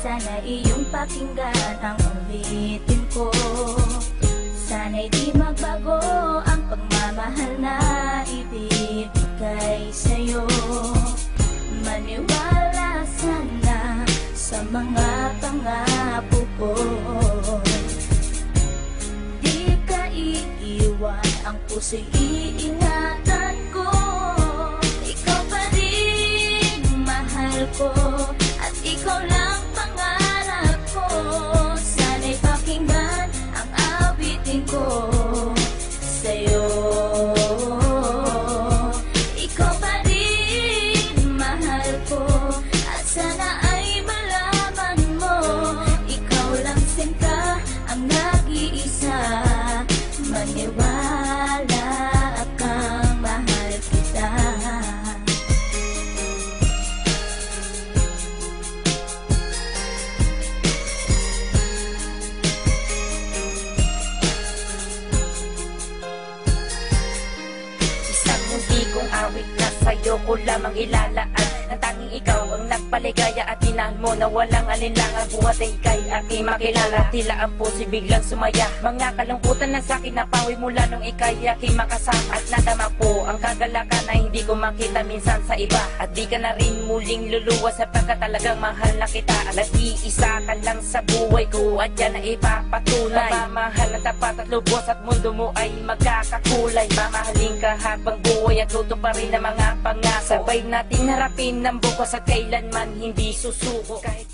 Sana iyong pakinggan ang ulitin ko. Sana'y di magbago ang pagmamahal na ibibigay sa'yo. Maniwala sana sa mga pangako ko. Di ka iiwan, ang puso'y iingatan ko. Ikaw pa rin mahal ko, at ikaw lang pangarap ko. Sana'y pakinggan ang awitin ko sa'yo. Ikaw pa rin mahal ko, at sana ay malaman mo, ikaw lang sinta ang nag-iisa. Maniwala kang mahal kita. Isang mundi kong awit na sa'yo ko lamang ilalaan. Ang tanging ikaw ang nagpaligaya at inahan mo na walang alinlangan. Buhat ay ika'y aking makilala. Tila ang puso'y biglang sumaya. Mga kalungkutan na sa'kin napawi mula nung ika'y aking makasama. At nadama po ang kagalakan na hindi ko makita minsan sa iba. At di ka na rin muling luluwas sapagkat talagang mahal na kita. Nag-iisa ka lang sa buhay ko at yan ay ipapatunay. Mamahal na tapat at lubos at mundo mo ay magkakakulay. Mamahalin ka habang buhay at tuto pa rin ang mga pangako. Sabay nating harapin ng bukos at kailanman hindi susuko. Kahit